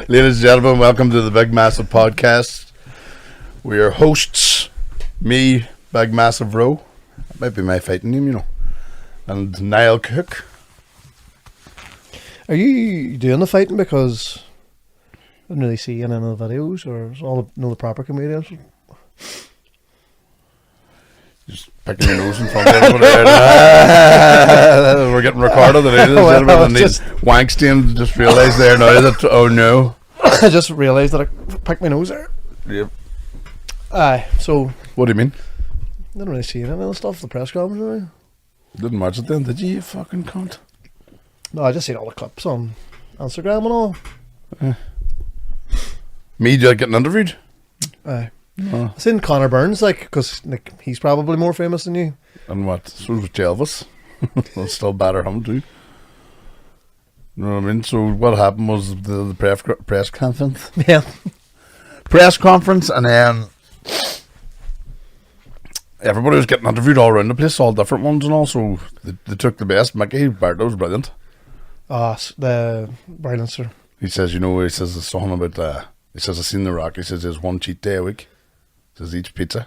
Ladies and gentlemen, welcome to the Big Massive Podcast. We are hosts, me, Big Massive Rowe, that might be my fighting name, you know, and Niall Cook. Are you doing the fighting because I didn't really see any of the videos, or is all the proper comedians? Just picking your nose in front of everybody. We're getting recorded, ladies and gentlemen, and these wanksteins just realised there now that, oh no. I just realised that I picked my nose there. Yep. Aye, so What do you mean? I didn't really see any of the stuff, the press conference. Really. Didn't watch it then, did you fucking cunt? No, I just seen all the clips on Instagram and all. Me getting interviewed? Aye. Oh. I seen Connor Burns, because he's probably more famous than you. And what? So was Elvis. We'll still batter him too. You know what I mean? So what happened was the press conference. Yeah. Press conference, and then everybody was getting interviewed all around the place, all different ones and all. So they took the best. Mickey Bartow's brilliant. The Brylancer. He says, he says something about, he says, I seen The Rock. He says there's one cheat day a week. He says each pizza.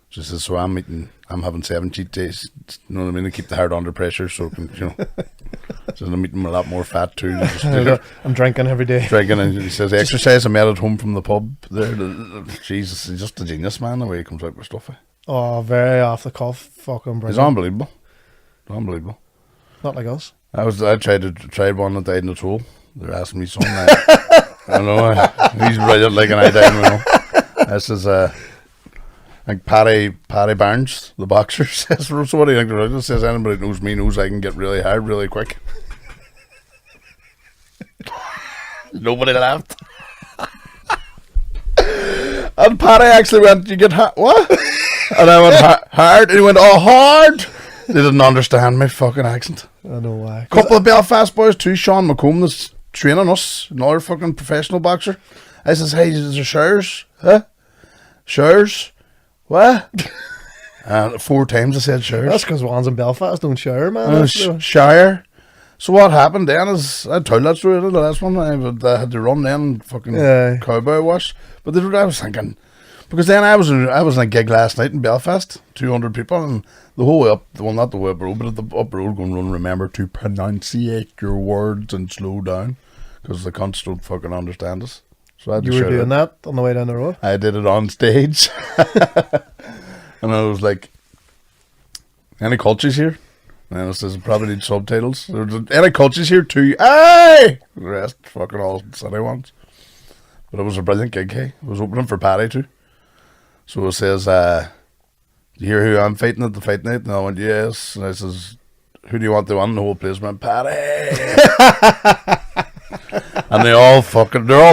She says, so I'm having 7 cheat days. You know what I mean? To keep the heart under pressure, so so I'm eating a lot more fat too. I'm drinking every day. Drinking, and he says exercise. I made at home from the pub. There, Jesus, he's just a genius, man. The way he comes out with stuff. Oh, very off the cuff, fucking brilliant. He's unbelievable. Unbelievable. Not like us. I tried one that died in the toll. They're asking me something. I know he's brilliant, like an eye down. This is like Paddy Barnes, the boxer, says. So what do you think? It says anybody that knows me knows I can get really hard really quick. Nobody laughed. And Paddy actually went, "You get hard? What?" And I went, "Hard." And he went, "Oh, hard." They didn't understand my fucking accent. I know why. Couple of Belfast boys too. Sean McComb that's training us, another fucking professional boxer. I says, "Hey, is there showers? Huh? Showers? What?" 4 times I said showers. That's because ones in Belfast don't shower, man. Shower. So what happened then is, I told that story the last one. I had to run then and fucking cowboy wash. But I was thinking, because then I was in a gig last night in Belfast, 200 people, and the whole way up, well, not the way up road, but at the up road going run, remember to pronunciate your words and slow down, because the cunts don't fucking understand us. So I had to You were doing that on the way down the road? I did it on stage. And I was like, any cultures here? And it says probably need subtitles. There's any cultures here too? Aye! The rest fucking all city ones. But it was a brilliant gig, hey? It was opening for Paddy too. So it says, do you hear who I'm fighting at the fight night? And I went, yes. And I says, who do you want to win? And the whole place went, Paddy! And they're all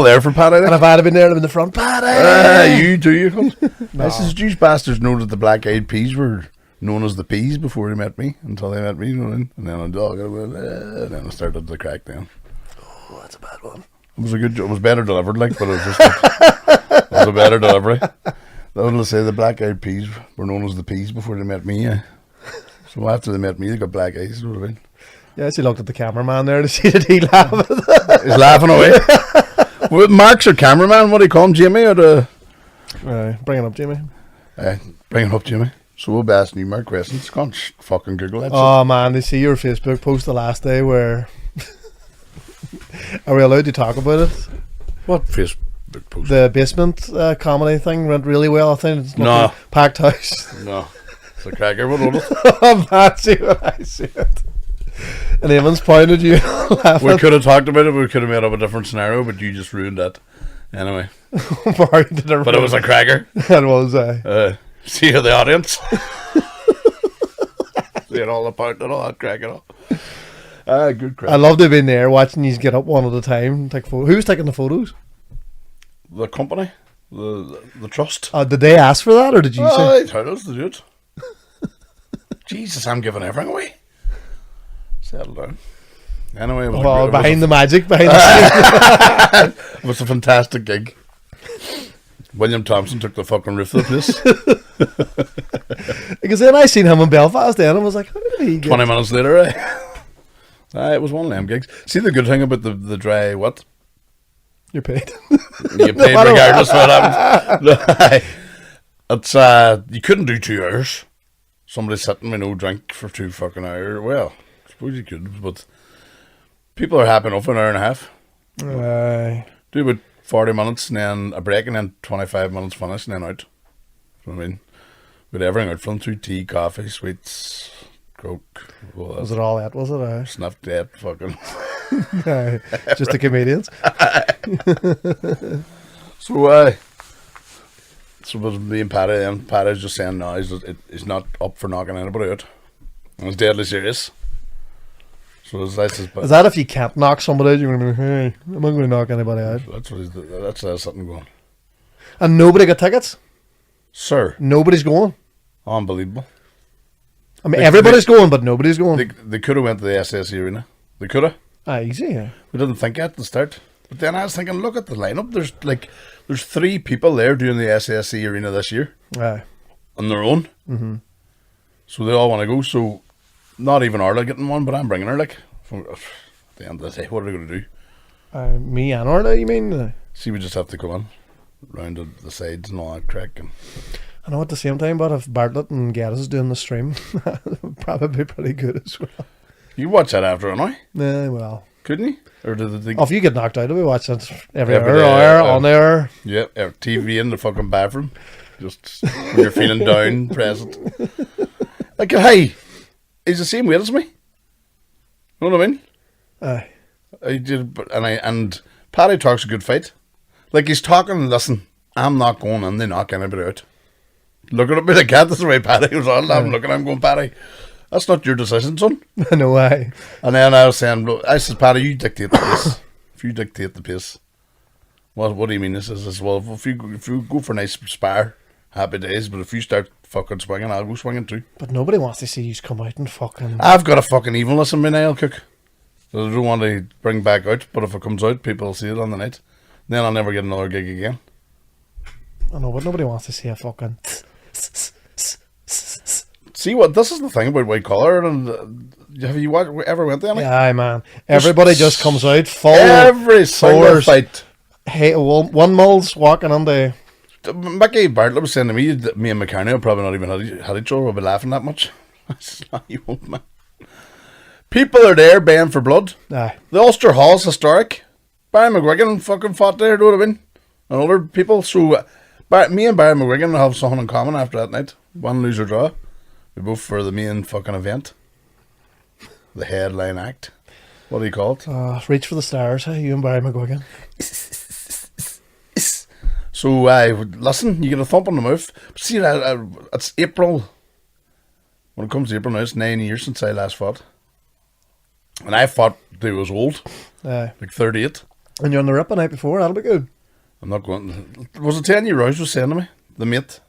there for Paddy. And if I'd have been there, I'd have been in the front. Paddy! You do, you cunt. No. I says, these bastards know that the Black Eyed Peas were known as the Peas before they met me, until they met me, you know what I mean? And then and then I started to crack down. Oh, that's a bad one. It was better delivered, but it was just it was a better delivery. I was going to say the Black Eyed Peas were known as the Peas before they met me, yeah. So after they met me, they got black eyes, you know what I mean? Yeah, he looked at the cameraman there to see that he laughed. He's laughing away. Well, Mark's our cameraman, what do you call him, Jamie? Or bring it up, Jamie. Bring it up, Jamie. So we'll be asking you Mark questions. Can't fucking Google that. Oh man, they see your Facebook post the last day where... Are we allowed to talk about it? What Facebook post? The basement comedy thing went really well, I think. It's No. Packed house. No. It's a cracker, what was it? Oh man, see what I see it. And Eamon's pointed you laughing. We could have talked about it, we could have made up a different scenario, but you just ruined that. Anyway. But it was a cracker. It was, see you, the audience. See it all apart and all that cracking up. Good crack. I love to have been there watching you get up one at a time. Take photos. Who was taking the photos? The company, the trust. Did they ask for that, or did you say? They told us to do it. Jesus, I'm giving everything away. Settle down. Anyway, behind the magic, behind the scene. It was a fantastic gig. William Thompson took the fucking roof of the place. Because then I seen him in Belfast then, and I was like, how did he get 20 minutes later, it was one of them gigs. See the good thing about the dry what? You're paid. You paid matter regardless of what happens. It's you couldn't do 2 hours. Somebody sitting with no drink for 2 fucking hours. Well, I suppose you could, but people are happy enough for an hour and a half. Do about 40 minutes and then a break and then 25 minutes finish and then out. You know what I mean? With everything out from through tea, coffee, sweets, coke. Was it all that? Was it? Snuff dead, fucking. Just the comedians. So was me and Paddy, and Paddy's just saying no, he's not up for knocking anybody out. And it's deadly serious. So as I says, Is that if you can't knock somebody out, you're going to be, hey, I'm not going to knock anybody out. That's something going. And nobody got tickets? Sir. Nobody's going? Unbelievable. I mean, everybody's going, but nobody's going. They could have went to the SS Arena. They could have. Easy, yeah. We didn't think at the start. But then I was thinking, look at the lineup. There's 3 people there doing the SSE Arena this year. Aye. On their own. Mm-hmm. So they all want to go. So not even Arla getting one, but I'm bringing her. At the end of the day, what are they going to do? Me and Orla, you mean? See, we just have to come in, round the sides and all that crack. And I know at the same time, but if Bartlett and Geddes is doing the stream, that would probably be pretty good as well. You watch that after, don't I? Well. Couldn't you? Or did they? If you get knocked out, we watch it every Every hour, day, on there. Yeah, TV in the fucking bathroom. Just when you're feeling down, press it. Like, hey, he's the same weight as me. You know what I mean? Aye. And Paddy talks a good fight. Like he's talking, listen, I'm not going in, they knock anybody out. Looking at me like that, that's the way Paddy was on. I'm looking, I'm going, Paddy, that's not your decision, son. No way. And then I was saying, I said, Paddy, you dictate the pace. If you dictate the pace. Well, what do you mean? This is, well, if you go for a nice spar, happy days, but if you start fucking swinging, I'll go swinging too. But nobody wants to see you come out and fucking... I've got a fucking evilness in me now, Cook. That I don't want to bring back out, but if it comes out, people will see it on the night. Then I'll never get another gig again. I know, but nobody wants to see a fucking... See what, this is the thing about white collar, and have you ever went there? Yeah, aye, man. Everybody just comes out full... Every single fight. Hey, one Mulls walking on the... Mickey Bartlett was saying to me that me and McCartney will probably not even had each other, we'll be laughing that much. I said, no, you won't, man. People are there baying for blood. Aye. The Ulster Hall's historic. Barry McGuigan fucking fought there, know what I mean? And other people. So me and Barry McGuigan have something in common after that night. One lose or draw. We both for the main fucking event. The headline act. What do you call it? Reach for the stars, hey, you and Barry McGuigan. So, listen, you get a thump on the mouth. But see, it's April. When it comes to April now, it's 9 years since I last fought. And I fought till I was old. Like 38. And you're on the rip the night before, that'll be good. I'm not going... Was it 10 year Royce was saying to me? The mate.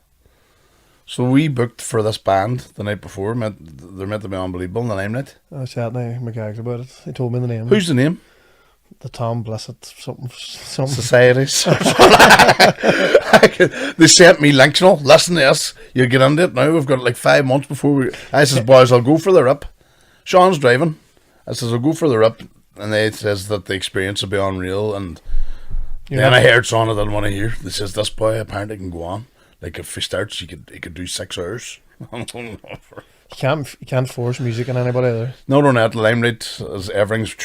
So we booked for this band the night before. They're meant to be unbelievable in the limelight. I was chatting to McGaggs about it. He told me the name. Who's the name? The Tom Blissett something. Societies. They sent me links and all. Listen to this. You get into it now. We've got like 5 months before we... I says, boys, I'll go for the rip. Sean's driving. I says, I'll go for the rip. And they says that the experience will be unreal. And then I heard Sean I didn't want to hear. They says, this boy apparently can go on. Like if he starts, he could do 6 hours. You can't force music on anybody there. No, at the limelight, as everything's...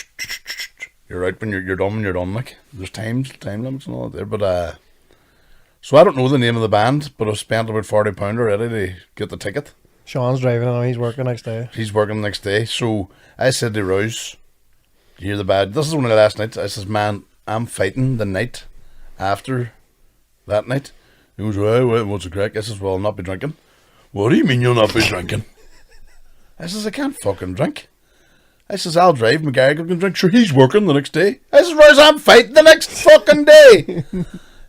You're out when you're done when you're done, like. There's time limits and all that there. But, so I don't know the name of the band, but I've spent about £40 already to get the ticket. Sean's driving and he's working next day. He's working the next day. So I said to Rouse, you hear the bad... This is one of the last nights. I says, man, I'm fighting the night after that night. He goes, well, what's the crack? I says, well, I'll not be drinking. What do you mean you'll not be drinking? I says, I can't fucking drink. I says, I'll drive. McGarrigle can drink. Sure, he's working the next day. I says, Rouse, I'm fighting the next fucking day.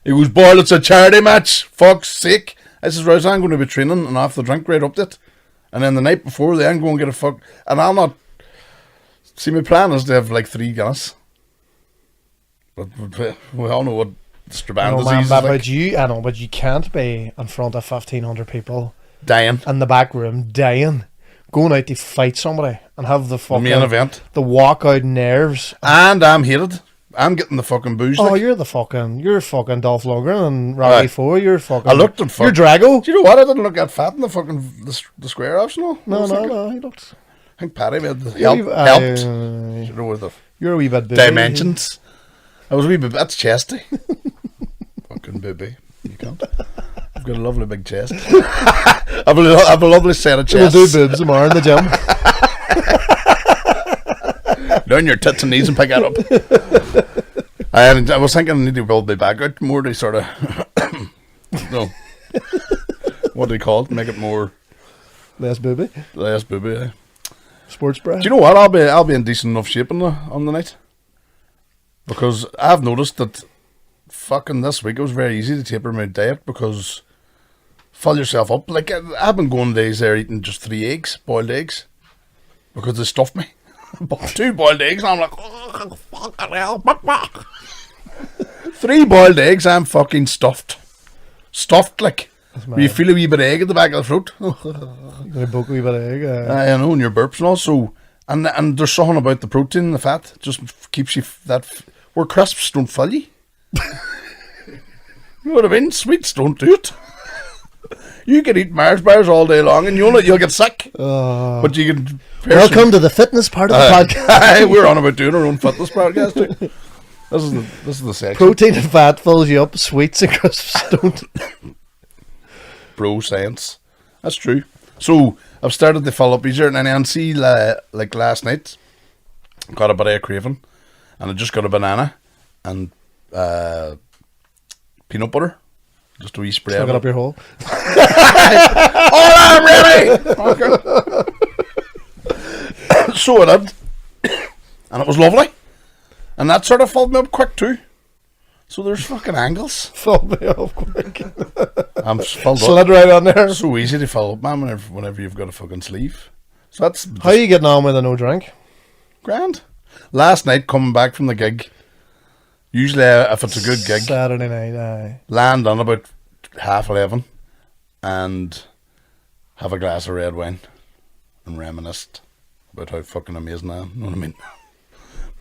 He goes, boy, it's a charity match. Fuck's sake. I says, Rouse, I'm going to be training and off the drink right up to it. And then the night before, then go and get a fuck. And I'll not... See, my plan is to have like 3 Guinness. But we all know what Strabane disease is like. I know, but you can't be in front of 1,500 people. Dying. In the back room, dying. Going out to fight somebody and have the fucking... main event. The walkout nerves. And I'm hated. I'm getting the fucking booze. Oh, like. you're fucking Dolph Lundgren and Rocky Aye. 4. You're fucking. I looked at You're fuck. Drago. Do you know what? I didn't look that fat in the fucking the square ups and all. I No, was no, thinking- no. He looked. I think Paddy made the You're helped. You know, with the you're a wee bit busy. dimensions. I was a wee bit. That's chesty. Fucking booby. You can't. I've got a lovely big chest. I've a lovely set of We'll chests. do boobs tomorrow in the gym. Down your tits and knees and pick that up. I was thinking I need to build my back out more to sort of no. What do you call it? Make it more Less booby. less booby. Eh? Sports bra. Do you know what? I'll be in decent enough shape on the night. Because I've noticed that fucking this week it was very easy to taper my diet because fill yourself up. Like I've been going days there eating just 3 eggs, boiled eggs. Because they stuffed me. Bought 2 boiled eggs and I'm like, oh, fucking hell. 3 boiled eggs, I'm fucking stuffed. Stuffed like. mad. You feel a wee bit of egg at the back of the throat. You're gonna book a wee bit of egg. I know, and your burps and all. So, and there's something about the protein and the fat just keeps you where crisps don't fill you. You know what I mean? Sweets don't do it. You can eat Mars bars all day long and you'll get sick. But you can. Welcome to the fitness part of the podcast. We're on about doing our own fitness podcast too. This is the section. Protein and fat fills you up. Sweets and crisps don't. Bro science. That's true. So I've started to fill up easier, and then see like last night, got a bit of a craving, and I just got a banana and peanut butter, just a wee spray. Stuck of it it. up your hole. Oh, I'm ready. Okay. So I did, and it was lovely, and that sort of filled me up quick too. So there's fucking angles. Fill me up quick. I'm filled up. Slid right on there. So easy to fill up, man. Whenever you've got a fucking sleeve. So that's How are you getting on with a no drink? grand. Last night, coming back from the gig, usually if it's a good gig, Saturday night, aye. land on about 11:30 and have a glass of red wine and reminisce about how fucking amazing I am. You know what I mean?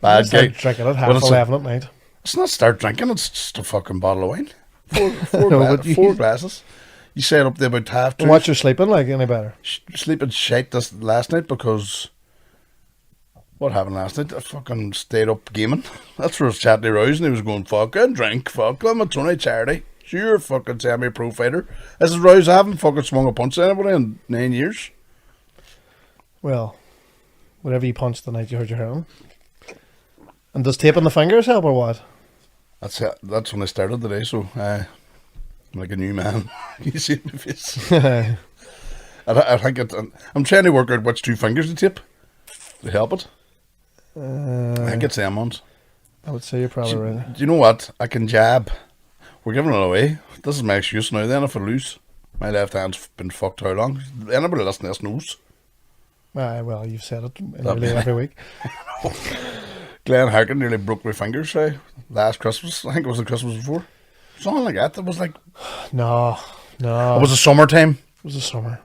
Bad Start gig. drinking at But it's 11 at night. It's not start drinking, it's just a fucking bottle of wine. Four No, but you- 4 glasses. You set up there about 2:30. And what you're sleeping like any better? Sleeping shite this last night because what happened last night? I fucking stayed up gaming. That's where I was chatting to Rouse and he was going, fucking drink, fuck, I'm a Tony charity. So you're a fucking semi-pro fighter. This is Rouse, I haven't fucking swung a punch at anybody in 9 years. Well, whatever you punched the night you hurt your hand. And does taping the fingers help or what? That's when I started today, so I'm like a new man. You see my face? I think I'm trying to work out which 2 fingers to tape to help it. I think it's them ones. I would say you're probably right. Do you know what? I can jab. We're giving it away. This is my excuse now then if I lose. My left hand's been fucked how long? Anybody listening to this knows. Aye, well, you've said it That nearly man. every week. Glenn Harkin nearly broke my fingers last Christmas. I think it was the Christmas before. Something like that. It was like No. it was a summertime. It was the summer.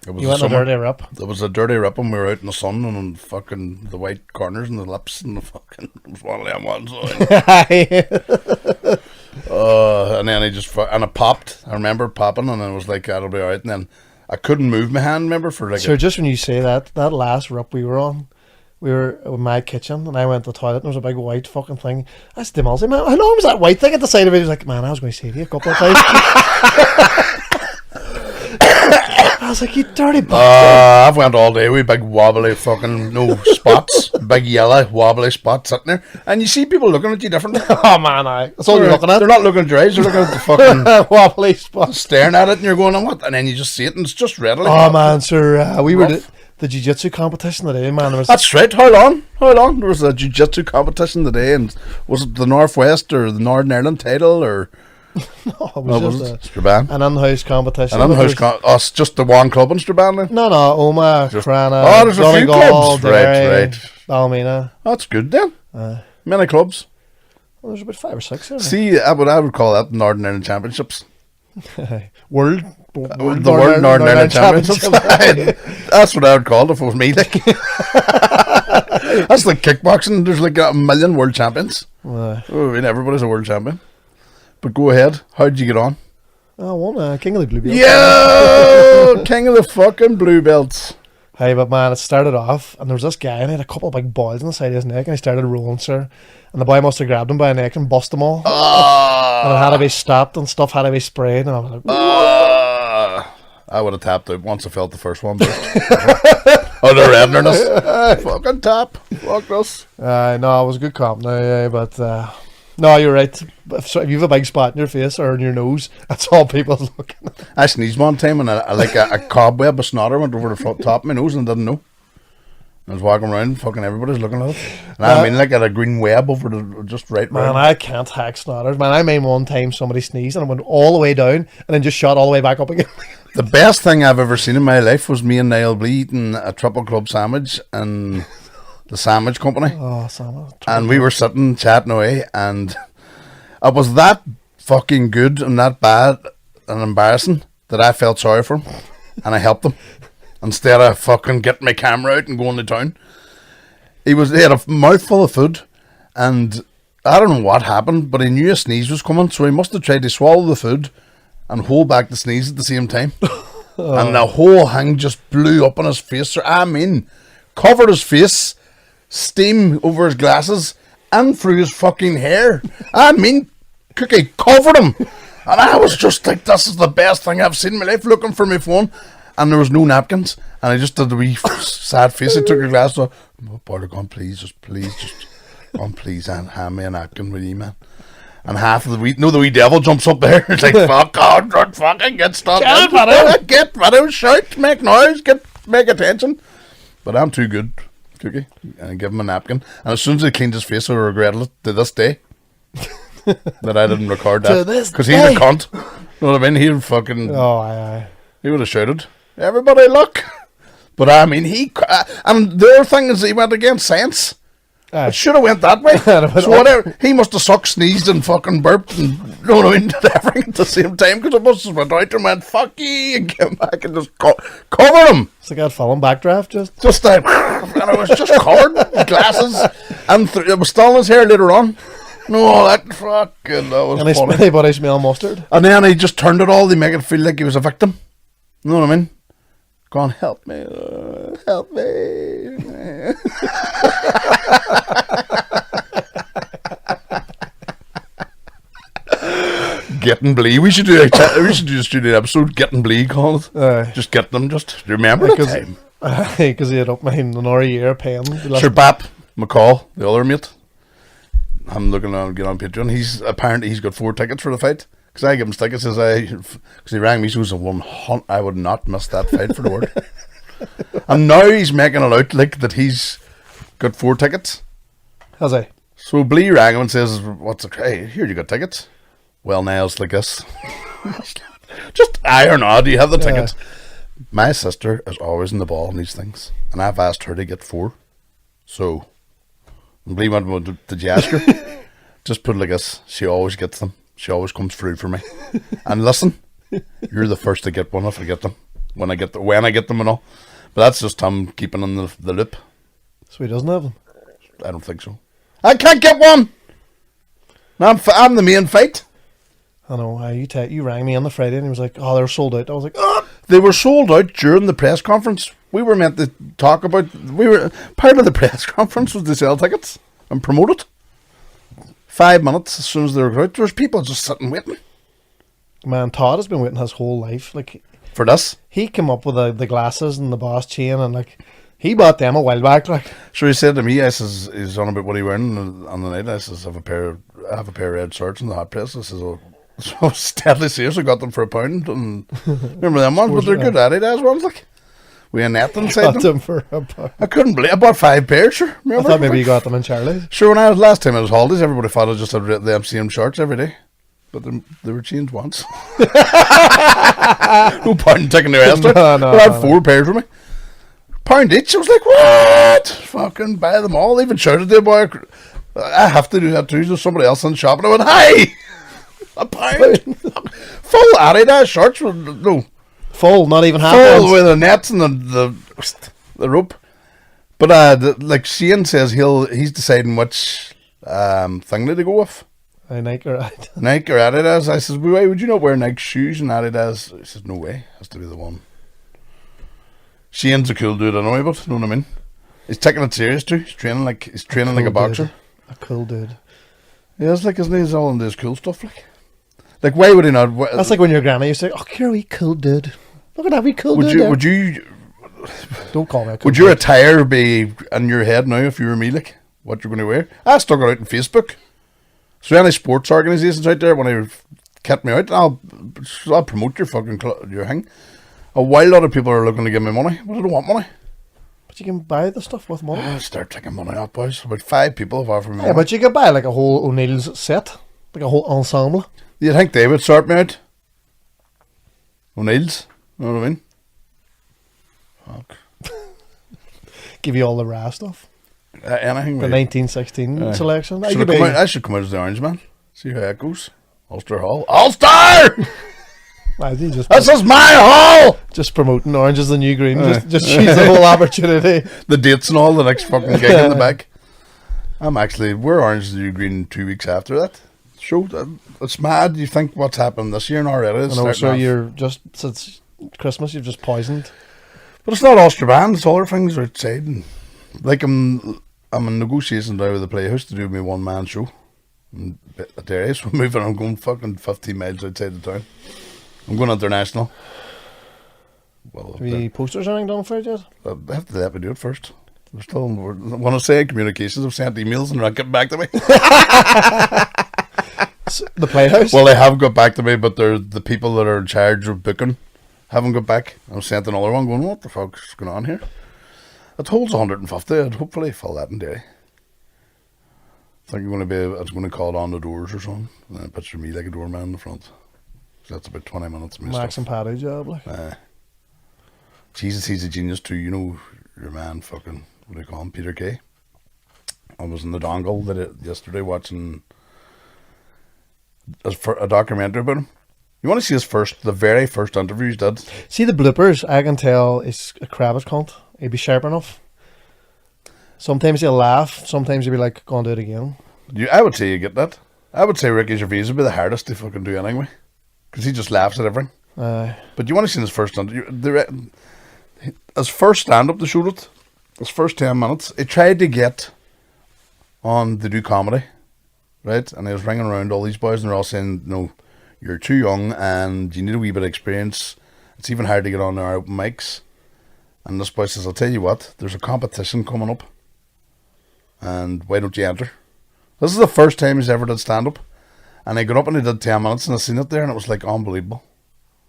It was You a went in a summer. dirty rip. There was a dirty rip and we were out in the sun and on fucking the white corners and the lips and the fucking it was one of them ones. And then and it popped. I remember it popping and it was like that'll be alright. And then I couldn't move my hand, remember, for like So just when you say that last rip we were on, we were in my kitchen and I went to the toilet and there was a big white fucking thing. I said to him, I was like, man, how long was that white thing at the side of it? He was like, man, I was going to say to you a couple of times. I was like, you dirty bastard. I've went all day with big wobbly fucking spots, big yellow wobbly spots sitting there, and you see people looking at you differently. Oh man, that's all you're looking at. They're not looking at your eyes; they're looking at the fucking Wobbly spots. staring at it, and you're going, "On what?" And then you just see it, and it's just readily. Oh man, sir, we were Rough. the jiu-jitsu competition today, man. There was That's right. How long? How long? There was a jiu-jitsu competition today, and was it the Northwest or the Northern Ireland title or? it No, was was just it Strabane? an in-house competition. And There was- it's just the one club in Strabane now? No, Oma, Just- Crana, Oh, there's a few Donegal, clubs. Right, Derry, right. Ballymena. That's good then. Many clubs. Well, there's about 5 or 6 there. See, I would call that Northern Ireland Championships. World The World Northern Ireland Championships. That's what I would call it if it was me. Like. That's like kickboxing. There's like a million world champions. I mean, everybody's a world champion. But go ahead. How did you get on? I won King of the Blue Belts. Yo! King of the fucking Blue Belts. Hey, but man, it started off, and there was this guy, and he had a couple of big boils on the side of his neck, and he started rolling, sir. And the boy must have grabbed him by the neck and bust them all. And it had to be stopped, and stuff had to be sprayed, and I was like, I would have tapped out once I felt the first one. Oh, the redness. Fucking tap. Fuck this. no, it was a good comp now, but no, you're right. If you have a big spot in your face or in your nose, that's all people looking at. I sneezed one time and a cobweb of snot went over the front top of my nose and didn't know. I was walking around, fucking everybody's looking at it. And I mean, like, at a green web over the just right. Man, round. I can't hack snotters. Man, I mean, one time somebody sneezed and it went all the way down and then just shot all the way back up again. The best thing I've ever seen in my life was me and Niall Blee eating a triple club sandwich in the sandwich company. Oh, Sam. And we were sitting chatting away, and it was that fucking good and that bad and embarrassing that I felt sorry for him, and I helped him instead of fucking getting my camera out and going to town. He had a mouthful of food, and I don't know what happened, but he knew a sneeze was coming, so he must have tried to swallow the food and hold back the sneeze at the same time. And the whole thing just blew up on his face. I mean, covered his face, steam over his glasses, and through his fucking hair. I mean, Cookie covered him. And I was just like, this is the best thing I've seen in my life, looking for my phone. And there was no napkins. And I just did a wee sad face. I took a glass off. Oh, Barter, go on, please, just go on, please, and hand me a napkin, will you, man? And half of the wee devil jumps up there. It's like, fuck God, don't fucking get stuck. Get rid of, shout, make noise, make attention. But I'm too good, Cookie. And I give him a napkin. And as soon as he cleaned his face, I regretted it to this day that I didn't record that. Because he's a cunt. You know what I mean? He'd fucking... Oh, aye. He would have shouted, everybody look. But I mean, and the other thing is he went against science. It should have went that way. So whatever, he must have sucked, sneezed, and fucking burped, and you know what I mean, did everything at the same time, because it must have went out and went fuck you, and came back and just covered him. It's like that film Backdraft, just like, and it was just covered with glasses, and it was still in his hair later on. No, that fucking that was funny. Anybody smell mustard? And then he just turned it all to make it feel like he was a victim. You know what I mean? Go on, help me, help me. Getting Blee. We should do a studio episode. Getting Blee called. Just get them. Just remember the time. Because he had up another year paying. Sir Bap McCall, the other mate. I'm looking on get on Patreon. He's got 4 tickets for the fight. Because I give him tickets because he rang me. So it was I would not miss that fight for the world. And now he's making it out like that he's got 4 tickets. Has he? So Blee rang him and says, hey, here you got tickets. Well, Niall's like this. Just aye or no, do you have the tickets? My sister is always in the ball on these things. And I've asked her to get 4. So Blee went, well, did you ask her? Just put it like this. She always gets them. She always comes through for me. And listen, you're the first to get one if I get them. When I get them and all. But that's just him keeping in the loop. So he doesn't have them? I don't think so. I can't get one! I'm the main fight. I know. You rang me on the Friday and he was like, oh, they're sold out. I was like, oh. They were sold out during the press conference. We were meant to talk about... part of the press conference was to sell tickets and promote it. 5 minutes as soon as they were out, there's people just sitting waiting. Man, Todd has been waiting his whole life. Like, for this? He came up with the glasses and the Boss chain and like he bought them a while back. Like, so he said to me, I says, he's on about what he wearing on the night. I says, I have a pair of red shirts in the hot press. I says, oh, so steadily seriously got them for £1. And remember them ones, but they're good Adidas ones. Like, we had net inside them for £1. I couldn't believe. I bought 5 pairs. Sure, remember? I thought maybe you got them in Charlie's. Sure, last time I was holidays, everybody thought I just had the MCM shorts every day. But they were changed once. No point in taking the rest out. I had 4 pairs with me. £1 each. I was like, what? Fucking buy them all. I even shouted to the boy, I have to do that too. There's somebody else in the shop. And I went, hey! £1. Full Adidas shorts. No. Full, not even half full ones. with the nets and the rope. But like Shane says, he's deciding which thing to go with. Nike or Adidas. Nike or Adidas. I says, why would you not wear Nike shoes and Adidas? He says, no way, has to be the one. Shane's a cool dude anyway, but you know what I mean. He's taking it serious too. He's training like a boxer. Dude. A cool dude. Yeah, it's like, isn't he? He's all into his cool stuff, like why would he not? That's like when your granny used to say, "Oh, you're a wee cool dude. Look at that wee cool dude." Would you? Don't call me a cool Would your dude. attire be in your head now if you were me? Like what you're going to wear? I stuck it out on Facebook. So any sports organisations out there, when they cut me out, I'll promote your fucking your thing. A wild lot of people are looking to give me money, but I don't want money. But you can buy the stuff with money. I'll start taking money out, boys. About 5 people have offered me Yeah, money. but you could buy like a whole O'Neill's set, like a whole ensemble. You think they would sort me out? O'Neill's? You know what I mean? Fuck. Give you all the raw stuff. Anything. The really. 1916 selection. That Should could I, be- I should come out as the Orange Man. See how it goes. Ulster Hall. Ulster! Why is he just This is my hall! just promoting Orange is the New Green? Aye. Just use the whole opportunity. The dates and all, the next fucking gig in the back. We're Orange is the New Green 2 weeks after that show. It's mad. You think what's happened this year and already. And also, you're just since Christmas, you've just poisoned. But it's not Ulster band, it's other things are outside. And, like, I'm in negotiations now with the Playhouse to do my one-man show. And there is, we're moving, I'm going fucking 15 miles outside the town. I'm going international. Well, Have you posters or anything done for it yet? they have to let me do it first. We're still, when I say communications, I've sent emails and they're not getting back to me. The Playhouse? Well, they have got back to me, but they're the people that are in charge of booking haven't got back. I've sent another one going, what the fuck's going on here? It holds 150. I'd hopefully fill that in day. I think it's going to call it on the doors or something. And then picture me like a doorman in the front. So that's about 20 minutes of my Max stuff. and Paddy job, like. Jesus, he's a genius too. You know, your man fucking, what do you call him, Peter Kay. I was in the dongle yesterday watching a documentary about him. You want to see the very first interview he did? See the bloopers, I can tell he's a Kravitz cunt. He'd be sharp enough. Sometimes he'll laugh, sometimes he'll be like, go and do it again. I would say you get that. I would say Ricky Gervais would be the hardest to fucking do anyway. Because he just laughs at everything. But you want to see his first his first stand-up, they showed it. His first 10 minutes. He tried to get on to do comedy. Right? And he was ringing around all these boys and they're all saying, no, you're too young and you need a wee bit of experience. It's even hard to get on our open mics. And this boy says, I'll tell you what, there's a competition coming up. And why don't you enter? This is the first time he's ever did stand-up. And he got up and he did 10 minutes and I seen it there and it was like unbelievable.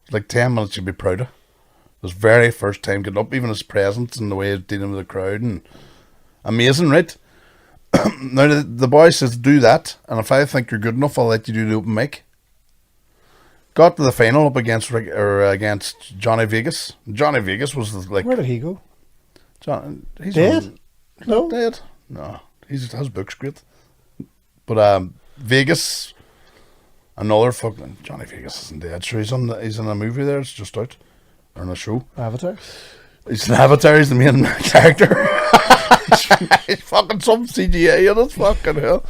It was like 10 minutes you'd be proud of. His very first time getting up, even his presence and the way he's dealing with the crowd. And amazing, right? Now the boy says, do that. And if I think you're good enough, I'll let you do the open mic. Got to the final up against Johnny Vegas. Johnny Vegas was like... Where did he go? He's Dead? No? Dead? No. His book's great. But Vegas, another fucking... Johnny Vegas isn't dead. Sure, he's in a movie there. It's just out. Or in a show. Avatar? He's an Avatar. He's the main character. He's fucking some CGI in it. Fucking hell.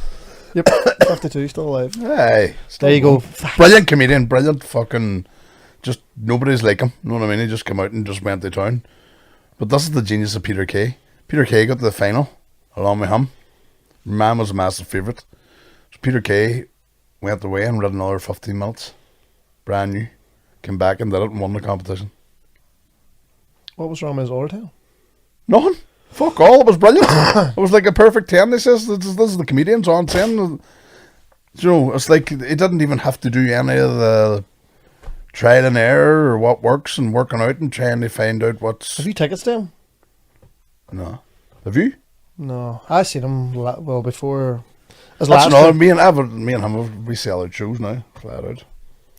Yep, 52, still alive. Hey. There you go. Brilliant comedian. Brilliant fucking... Just nobody's like him. You know what I mean? He just came out and just went to town. But this is the genius of Peter Kay. Peter Kay got to the final along with him. Man was a massive favourite. So Peter Kay went away and read another 15 minutes. Brand new. Came back and did it and won the competition. What was wrong with his old tail? Nothing. Fuck all. It was brilliant. It was like a perfect 10. They says this is the comedians on 10. You know, it's like he didn't even have to do any of the trial and error or what works and working out and trying to find out what's... Have you tickets to him? No. Have you? No. I seen him, before... That's another. Me and him, we sell out shows now. Flat out.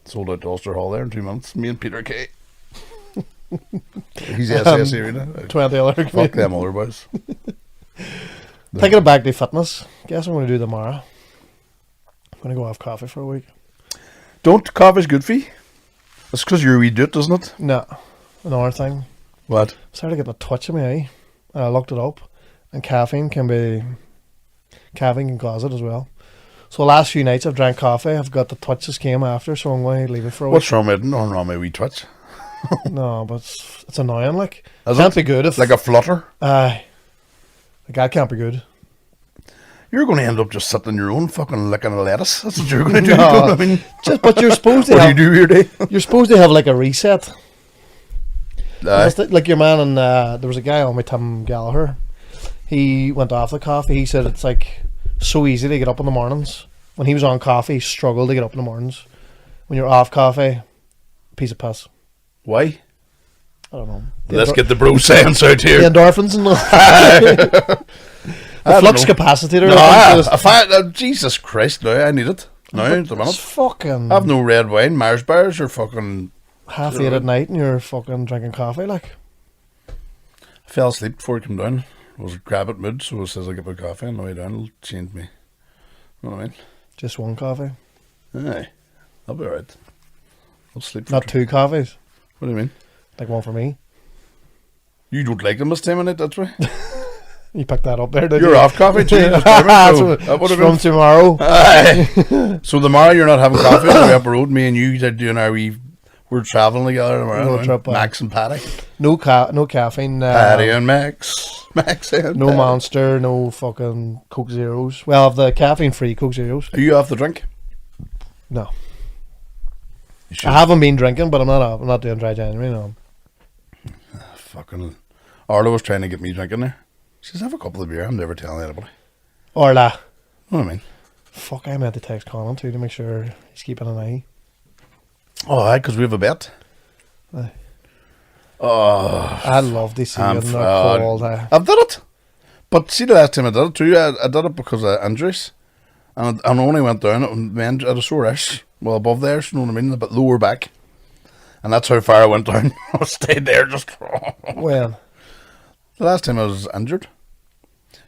Sold out to Ulster Hall there in 2 months. Me and Peter Kay. He's SS Arena. 20 other Fuck them other boys. Taking it back to fitness. Guess what I'm going to do tomorrow. I'm going to go have coffee for a week. Don't. Coffee's good for you. It's because you're a wee dude, isn't it? No. another thing. What? Started getting a twitch in my eye. And I looked it up, and caffeine can cause it as well. So the last few nights I've drank coffee, I've got the twitches came after, so I'm going to leave it for a week. What's wrong with it? Nothing wrong with wee twitch. No, but it's annoying. Like, Is can't it? be good if Like a flutter? like that can't be good. You're going to end up just sitting on your own fucking licking a lettuce. That's what you're going to do. No. I mean, But you're supposed to what do you have, do here, day? you're supposed to have like a reset. Aye. It's like your man, and there was a guy on with Tim Gallagher. He went off the coffee. He said it's like so easy to get up in the mornings. When he was on coffee, he struggled to get up in the mornings. When you're off coffee, piece of piss. Why? I don't know. Let's get the bro science out the here. endorphins and the I flux don't know. capacitor. No, I think I find, Jesus Christ, now I need it. Now, at the it's minute. fucking I have no red wine. Mars bars are fucking... 8:30 at night and you're fucking drinking coffee. Like, I fell asleep before I came down. I was grab at mood, so it says I get my coffee on the way down. It'll change me. You know what I mean? just one coffee, Aye. I'll be alright. I'll sleep for not two coffees. What do you mean? Like one for me. You don't like them this time of night, that's why? You picked that up there, didn't You're you? off coffee too. Just That's so what- that would have from been... tomorrow. Aye. So tomorrow you're not having coffee on the way up the road. Me and you are doing our wee... We're travelling together tomorrow. Road aren't we? trip, aye. Max and Patty. No caffeine. Patty and Max. Max and No Patty. Monster. No fucking Coke Zeros. Well, of the caffeine-free Coke Zeros. Are you off the drink? No, You should. I haven't been drinking, but I'm not doing dry January. No. Fucking... Arlo was trying to get me drinking there. She says, have a couple of beer. I'm never telling anybody. Or la. You know what I mean? Fuck, I meant to text Colin too to make sure he's keeping an eye. Oh, aye, because we have a bet. Aye. Oh, I'd love to see you in the cold. I've done it. But see, the last time I did it too, I did it because of injuries. And I only went down at a sore ash. Well, above there, you know what I mean? A bit lower back. And that's how far I went down. I stayed there just... When? The last time I was injured.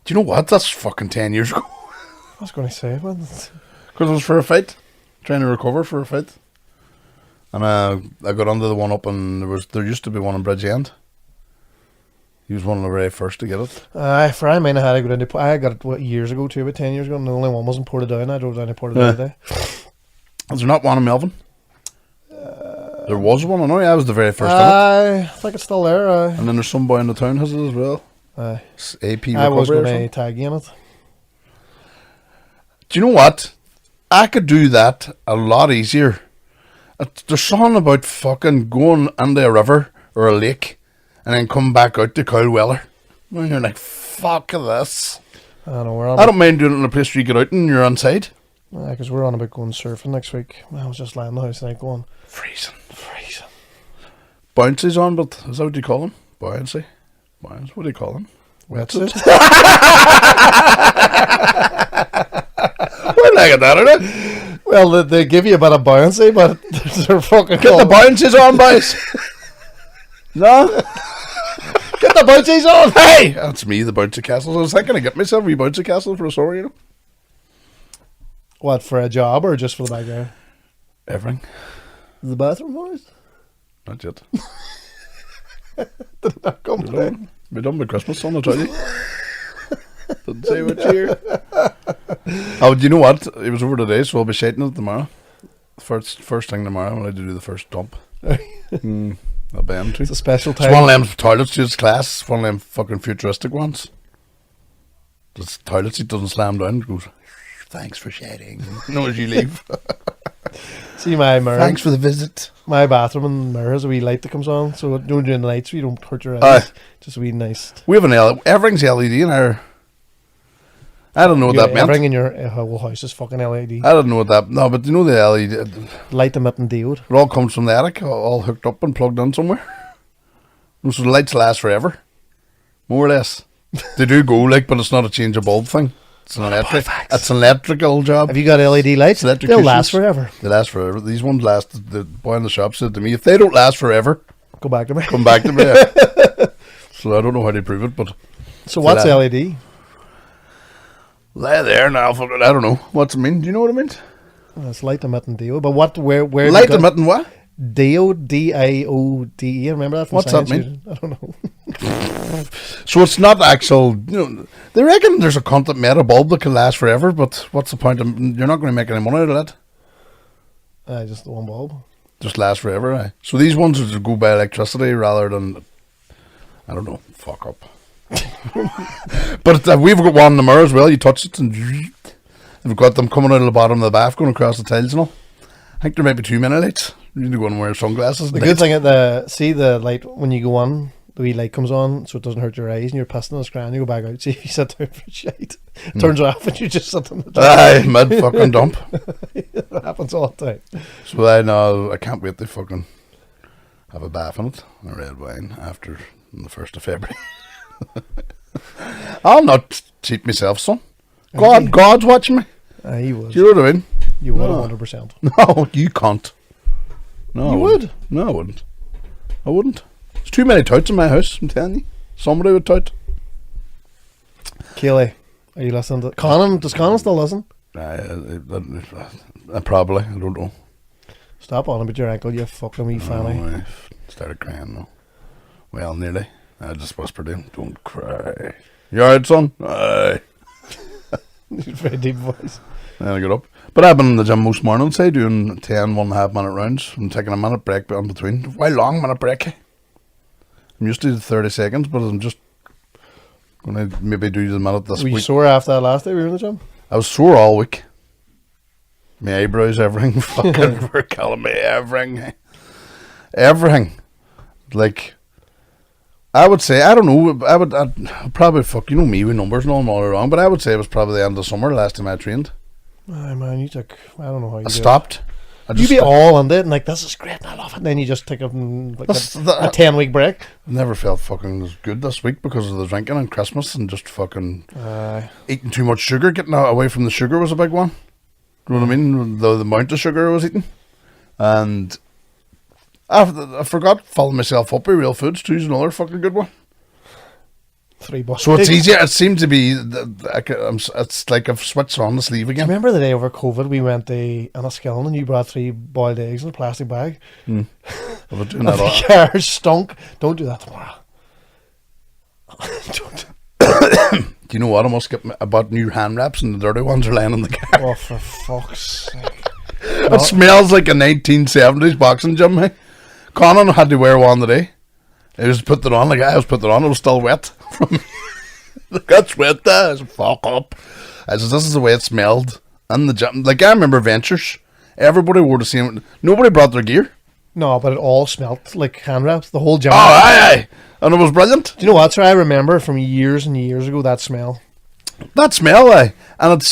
Do you know what? That's fucking 10 years ago. I was going to say, man. Because it was for a fight. Trying to recover for a fight. And I got under the one up, and there used to be one in Bridgend. He was one of the very first to get it. For I mean, I had to go down I got it years ago too, about 10 years ago, and the only one wasn't Portadown. I drove down to Portadown today. Is there not one in Melbourne? There was one, I know. I was the very first in it. I think it's still there. And then there's some boy in the town has it as well. It's AP I was recovery or going to something. tag you in it. Do you know what? I could do that a lot easier. There's something about fucking going into a river or a lake and then come back out to Cowellweller. And you're like, fuck this. I know we're on. I don't mind doing it in a place where you get out and you're inside. Because we're on about going surfing next week. I was just lying in the house tonight going, Freezing. freezing. Bouncy's on, but is that what you call them? Buoyancy? Buoyancy? What do you call them? Wetsuit. We're like that, aren't it? Well, they give you a bit of buoyancy, but they're fucking Get the bouncies on, boys. No? Get the bouncies on! Hey! That's me, the bouncy castles. I was thinking of get myself a wee bouncy castle for a story, you know? What, for a job or just for the backyard? Everything. The bathroom boys? Not yet. Did not come today. We're done by Christmas, son, I tell you. Didn't say what year. Oh, do you know what? It was over today, so I'll be shouting it tomorrow. First thing tomorrow when I do the first dump. I'll be into. It's a special It's time. one of them toilets to its class. It's one of them fucking futuristic ones. The toilet seat doesn't slam down. It goes, thanks for shouting. No, as you leave. See my mirror. Thanks for the visit. My bathroom and mirror has a wee light that comes on, so during the night so you don't hurt your eyes. Aye. Just a wee nice. We have an LED. Everything's LED in our... I don't know what that meant. Everything in your whole house is fucking LED. I don't know what that... No, but you know the LED... Light emitting diode. It all comes from the attic, all hooked up and plugged in somewhere. So the lights last forever. More or less. They do go, like, but it's not a change of bulb thing. It's an electrical job. Have you got LED lights? Electrocutions. They'll last forever. They last forever. These ones last... The boy in the shop said to me, if they don't last forever, Go back to me. come back to me. So I don't know how to prove it, but... So what's that. LED? Lie there now. I don't know. What's it mean? Do you know what it means? It's light emitting diode. But what? Where? Light emitting what? Diode. Remember that from What's that science? mean? I don't know. So it's not actual. They reckon there's a cunt that made a bulb that can last forever, but what's the point? You're not going to make any money out of that. Just the one bulb. Just last forever. Aye. So these ones would just go by electricity rather than, I don't know, fuck up. But we've got one in the mirror as well. You touch it and we've got them coming out of the bottom of the bath, going across the tiles and all. I think there might be too many lights. You need to go and wear sunglasses. The good thing at the light when you go on, the wee light comes on, so it doesn't hurt your eyes, and you're pissing on the screen. You go back out, see if you sit down for a shite. Turns off, and you just sit on the Aye, mid fucking dump. It happens all the time. So I know I can't wait to fucking have a bath in it, and a red wine after the 1st of February. I'll not cheat myself, son. God's watching me. You would. Do you know what I mean? You would, No. 100%. No, you can't. No, You I would? wouldn't. No, I wouldn't. I wouldn't. There's too many touts in my house, I'm telling you. Somebody would tout. Kaylee, are you listening to Conan? Does Conan still listen? Probably, I don't know. Stop on about your ankle, you fucking wee fanny. Oh, I started crying now. Well, nearly. I just whispered in, don't cry. You alright, son? Aye. Very deep voice. Then I get up. But I've been in the gym most mornings, say, doing 10 1.5 minute rounds. I'm taking a minute break in between. Why long minute break? I'm used to the 30 seconds, but I'm just going to maybe do the minute this Were you week. sore after that last day we were in the gym? I was sore all week. My eyebrows, everything. Fucking were killing me. Everything. Everything. Like, I would say, I don't know, I'd probably, you know me with numbers and all, I'm all wrong, but I would say it was probably the end of summer last time I trained. Aye, man, you took, I don't know how you I do stopped. I it. You be stopped. all on it and like, this is great and I love it. And then you just take a 10-week break. I never felt fucking as good this week because of the drinking and Christmas and just fucking eating too much sugar. Getting away from the sugar was a big one. You know what I mean? The amount of sugar I was eating. And I forgot filling myself up with real foods too is another fucking good one. 3 bucks. So it's easier. It seems to be, it's like I've switched on the sleeve again. Remember the day over COVID we went to Enniskillen and you brought 3 boiled eggs in a plastic bag? I was doing And that the all. car stunk. Don't do that tomorrow. Don't. Do you know what? I must get I bought new hand wraps and the dirty ones are laying in the car. Oh, for fuck's sake. It smells like a 1970s boxing gym. Hey? Conan had to wear one today. He was putting it on, like I was putting it on, it was still wet. That's wet there. I said, fuck up. I said, this is the way it smelled in the gym. Like, I remember Ventures. Everybody wore the same. Nobody brought their gear. No, but it all smelt like hand wraps. The whole gym. Oh, aye. And it was brilliant. Do you know what, sir? I remember from years and years ago that smell. That smell, aye. And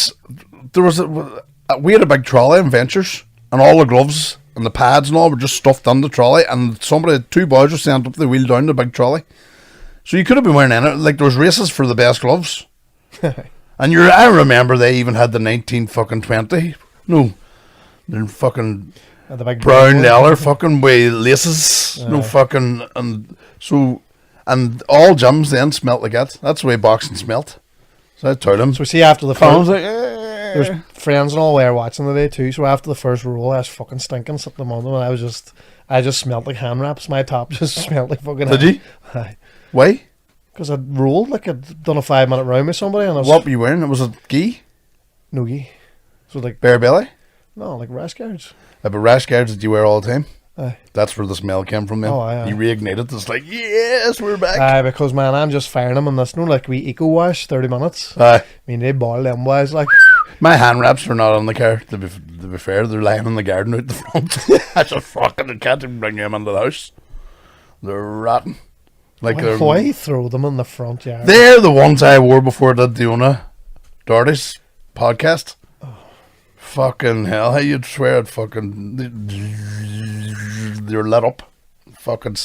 we had a big trolley in Ventures, and all the gloves and the pads and all were just stuffed on the trolley, and 2 boys were sent up the wheel down the big trolley. So you could have been wearing any, like there was races for the best gloves. And I remember they even had the 1920. No, they're fucking The big brown leather fucking with laces. No fucking, and so, and all gyms then smelt like that. That's the way boxing smelt. So I told him. So see, after the Colin's first, like, there's friends and all were watching the day too. So after the first roll, I was fucking stinking, sitting on them, and I just smelled like hand wraps. My top just smelled like fucking. Did you? Aye. Why? Because I'd rolled like I'd done a 5-minute round with somebody, and I was What were you wearing? It was a gi? noogie. So like Bare belly? no, like rash guards. But rash guards that you wear all the time? Aye. That's where the smell came from then. Oh, aye, aye. You reignited. It's like, yes, we're back. Aye, because man, I'm just firing them, and that's no like we eco wash 30 minutes. Aye. I mean, they boil them wise like. My hand wraps are not on the car. To be fair, they're lying in the garden out the front. I just fucking can't even bring them into the house. They're rotten. Like Why throw them in the front yard? they're the ones I wore before I did Diona Doherty's podcast. Fucking hell, how you'd swear it fucking they're lit up. Fucking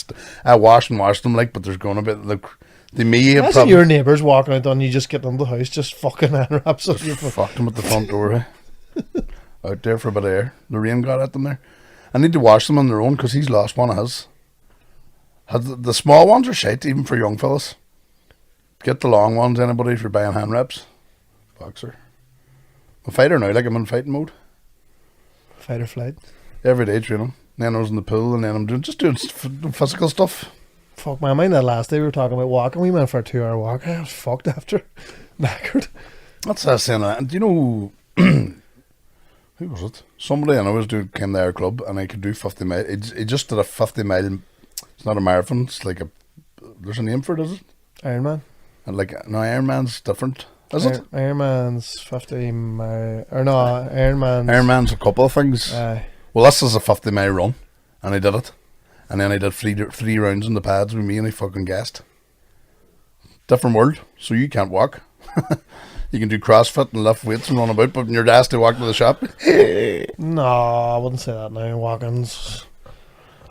I washed them like, but there's going to be like the me Imagine your neighbours walking out and you just get into the house, just fucking hand wraps up your fucked them at the front door. Out there for a bit of air. The rain got at them there. I need to wash them on their own because he's lost one of his. The small ones are shite, even for young fellas. Get the long ones, anybody, if you're buying hand wraps. Boxer. I'm a fighter now, like I'm in fighting mode. fight or flight. Every day training. Then I was in the pool, and then I'm doing physical stuff. Fuck my mind. That last day we were talking about walking. We went for a 2-hour walk. I was fucked after. Knackered. That's what I was saying. And do you know who was it? Somebody I know came to our club, and I could do 50 mile. He just did a 50 mile. It's not a marathon. It's like there's a name for it, is it? Ironman. And no, Ironman's different. Is it? Ironman's 50 mile. Or no, Ironman's a couple of things. Well, this is a 50 mile run, and I did it. And then I did three rounds in the pads with me, and I fucking gassed. Different world, so you can't walk. You can do CrossFit and lift weights and run about, but when you're asked to walk to the shop. No, I wouldn't say that now. Walking's. I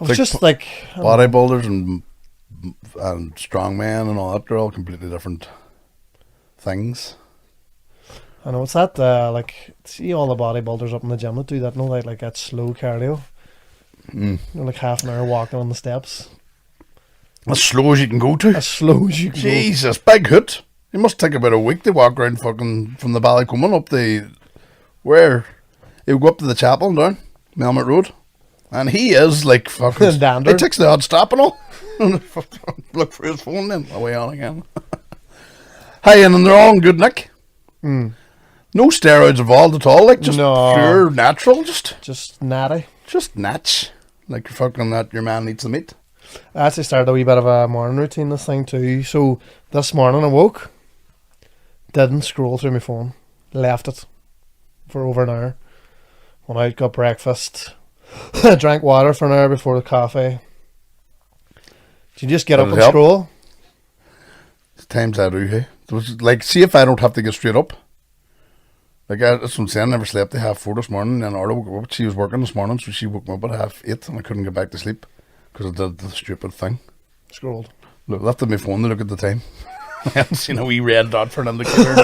was like just like. Bodybuilders and strongmen and all that, they're all completely different things. I know, it's that, see all the bodybuilders up in the gym that do that, like that slow cardio. Like half an hour walking on the steps. As slow as you can go to. As slow as you can Jesus, big hoot. You must take about a week to walk around fucking from the Ballycummin up where? He'll go up to the chapel and down, Melmot Road. And he is like fucking... Dander. He takes the odd stop and all. Look for his phone then, away on again. Hey, and they're all good, Nick. No steroids involved at all, like just pure natural, just natty. Just natch. Like you're fucking that your man needs the meat. I actually started a wee bit of a morning routine this thing too. So this morning I woke, didn't scroll through my phone, left it for over an hour. Went out, got breakfast, drank water for an hour before the coffee. Did you just get up and scroll? Times I do, hey. It was like, see if I don't have to get straight up. Like, that's what I'm saying, I never slept at 4:30 this morning, and Arla woke up, she was working this morning, so she woke me up at 8:30, and I couldn't get back to sleep, because I did the stupid thing. Scrolled. Look, lifted my phone to look at the time. I hadn't seen a wee red dot for an indicator,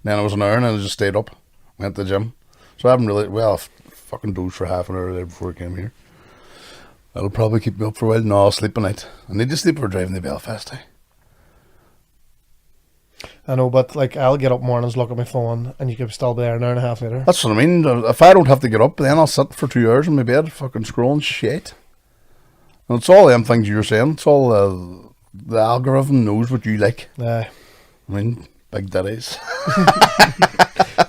then it was an hour, and I just stayed up, went to the gym. So I haven't really, I fucking dozed for half an hour there before I came here. That'll probably keep me up for a while. No, I'll sleep a night. I need to sleep for driving to Belfast, I know, but like I'll get up mornings, look at my phone, and you could still be there an hour and a half later. That's what I mean. If I don't have to get up, then I'll sit for 2 hours in my bed, fucking scrolling shit. And it's all them things you're saying. It's all the algorithm knows what you like. I mean, big daddies.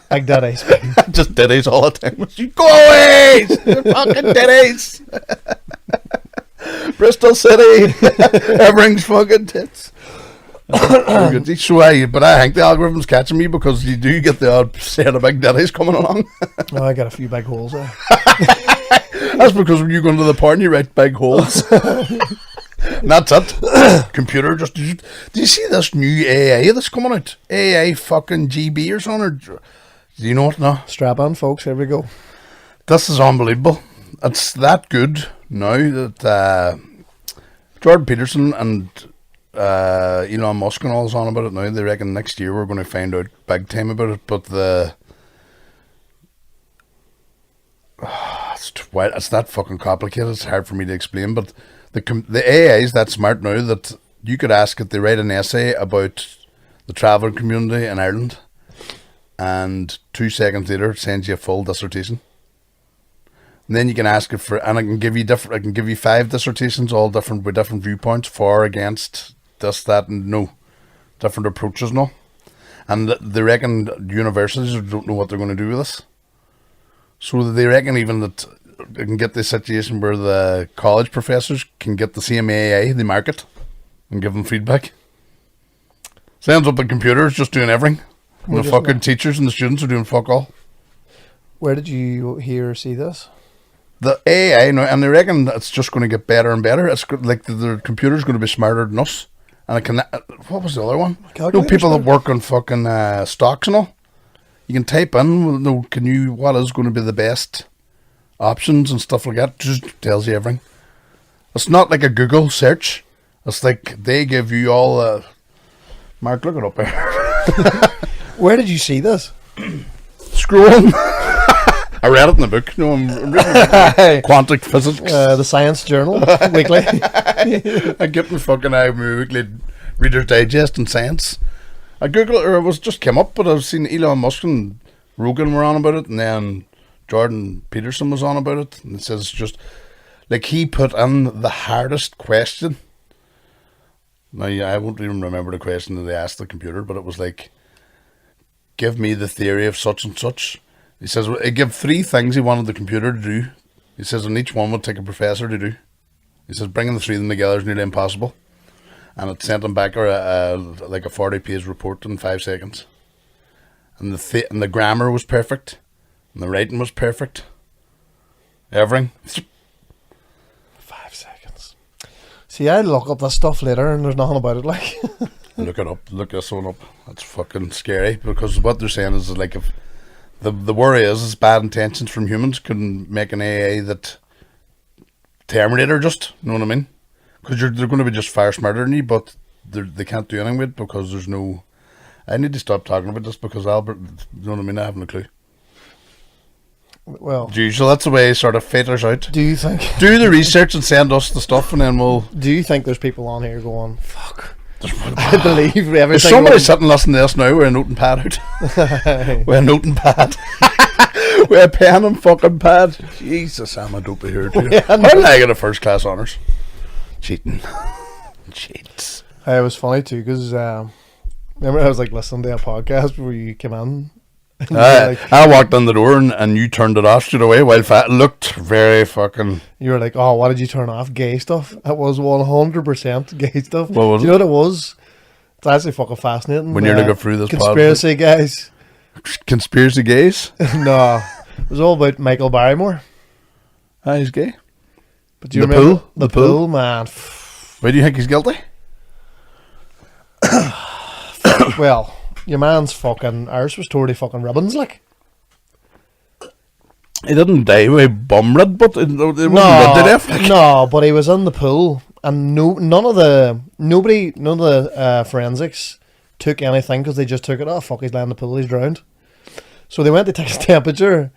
Big daddies. Just daddies all the time. You go away, fucking daddies. Bristol City, everything's fucking tits. So but I think the algorithm's catching me because you do get the odd set of big daddies coming along. I got a few big holes there. That's because when you go into the porn, you write big holes. And that's it. Computer just. Do you see this new AI that's coming out? AI fucking GB or something? Or, do you know what now? Strap on, folks. Here we go. This is unbelievable. It's that good now that Jordan Peterson and Elon Musk and all is on about it now. They reckon next year we're going to find out big time about it. But it's that fucking complicated. It's hard for me to explain. But the AI is that smart now that you could ask it to write an essay about the travelling community in Ireland, and 2 seconds later it sends you a full dissertation. And then you can ask it for, and I can give you 5 dissertations, all different with different viewpoints, for, against, this, that, and no, different approaches, no. And they reckon universities don't know what they're going to do with this. So they reckon even that they can get the situation where the college professors can get the same AI, the market, and give them feedback. So it ends up the computers just doing everything. And the fucking teachers and the students are doing fuck all. Where did you hear or see this? The AI, now, and they reckon it's just going to get better and better. It's like the computer's going to be smarter than us. And it can. What was the other one? People that work on fucking stocks and all. You can type in, what is going to be the best options and stuff like that. It just tells you everything. It's not like a Google search. It's like they give you all. Mark, look it up there. Where did you see this? Scrolling. I read it in the book. No, I'm reading Quantum Physics. The Science Journal weekly. I get my fucking my weekly Reader's Digest and Science. I Googled it, or it was just came up, but I've seen Elon Musk and Rogan were on about it, and then Jordan Peterson was on about it, and it says just like he put in the hardest question. Now, yeah, I won't even remember the question that they asked the computer, but it was like, give me the theory of such and such. He says he gave 3 things he wanted the computer to do. He says, and each one would take a professor to do. He says, bringing the 3 of them together is nearly impossible. And it sent him back like a 40-page report in 5 seconds. And the grammar was perfect. And the writing was perfect. Everything. 5 seconds. See, I look up this stuff later and there's nothing about it, like. Look it up. Look this one up. That's fucking scary, because what they're saying is like, if the worry is bad intentions from humans can make an AI that Terminator, just, you know what I mean? Because they're going to be just far smarter than you, but they can't do anything with it because there's no. I need to stop talking about this because Albert, you know what I mean? I have no clue. Well, usually that's the way sort of filters out. do you think? Do the research and send us the stuff, and then we'll. Do you think there's people on here going, fuck? I believe everything. There's somebody sitting listening to this now with a notepad out. With a notepad. With a pen and fucking pad. Jesus, I'm a dopey here too. How did I get a first class honours? Cheating. Cheats. It was funny too because remember I was like listening to a podcast before you came in. I walked in the door and you turned it off straight away while it looked very fucking. You were like, oh, why did you turn off gay stuff? It was 100% gay stuff. What was Do you know what it was? It's actually fucking fascinating. When you're looking through this conspiracy guys. Conspiracy gays? No. It was all about Michael Barrymore. Ah, he's gay. But do you The remember? pool? The pool, man. Why do you think he's guilty? Well, your man's fucking arse was totally fucking ribbons, like. He didn't die with bum red, but it wasn't red to death. Like. No, but he was in the pool, and none of the forensics took anything because they just took it. Oh fuck, he's lying in the pool, he's drowned. So they went to take his temperature,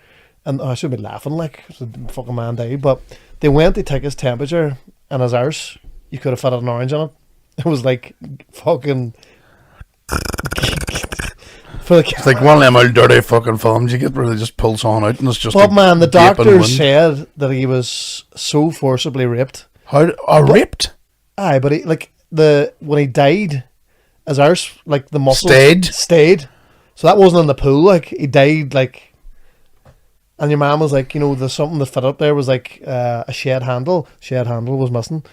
and I should be laughing like the fucking man died, but they went to take his temperature, and his arse, you could have fitted an orange on it. It was like fucking. It's like one of them old dirty fucking films you get where they just pull someone out and it's just. But man, the doctor said that he was so forcibly raped. How? Raped? Aye, but when he died, his arse, like the muscles stayed. So that wasn't in the pool. Like he died, like. And your man was like, there's something that fit up there was like a shed handle. Shed handle was missing.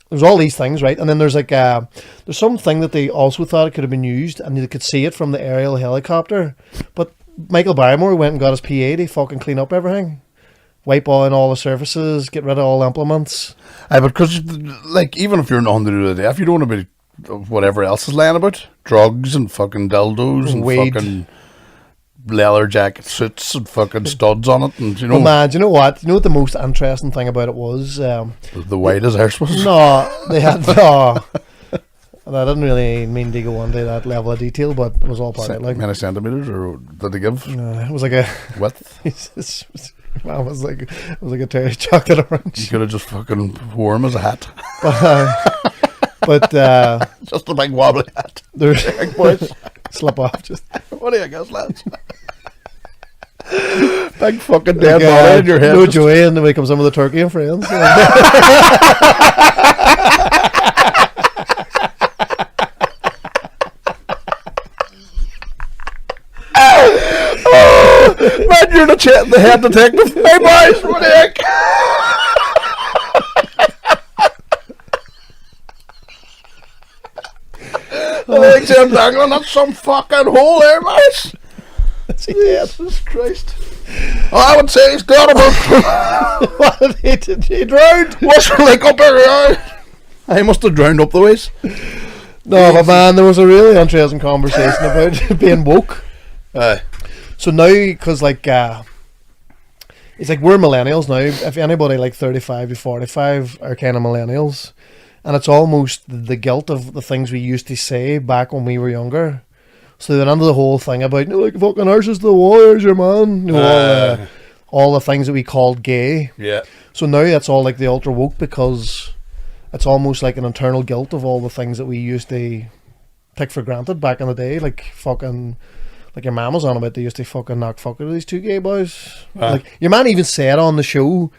There's all these things, right? And then there's like there's something that they also thought it could have been used, and you could see it from the aerial helicopter. But Michael Barrymore went and got his PA to fucking clean up everything, wipe on all the surfaces, get rid of all implements. Aye, but because like even if you're not under the death, you don't want to be whatever else is laying about, drugs and fucking dildos and weed. Fucking leather jacket suits and fucking studs on it, and Well, man, do you know what? You know what the most interesting thing about it was? The white as arse was. No, they had no. And I didn't really mean to go into that level of detail, but it was all part of it. Like many centimeters, or did they give? It was like a width. Man, it was like a Terry chocolate orange. You could have just fucking wore him as a hat. But just a big wobbly hat. There's big boys. Slip off just. What do you guess, lads? Big fucking dead body in your head. No joy, and then we comes in with the turkey and friends. Oh, man, you're the head detective. Hey boys, what the heck? I think Jim dangling at some fucking hole there, boys. Jesus Christ. Oh, I would say he's got about. What did he drowned? What's like up there? I must have drowned up the ways. No, but man, there was a really interesting conversation about being woke. Aye. So now, because like, it's like we're millennials now. If anybody like 35 to 45 are kind of millennials, and it's almost the guilt of the things we used to say back when we were younger. So then under the whole thing about like fucking arses to the wall, there's your man, all the things that we called gay. Yeah. So now that's all like the ultra woke because it's almost like an internal guilt of all the things that we used to take for granted back in the day, like fucking Like your man was on about they used to fucking knock fuck out of these two gay boys. Like your man even said on the show,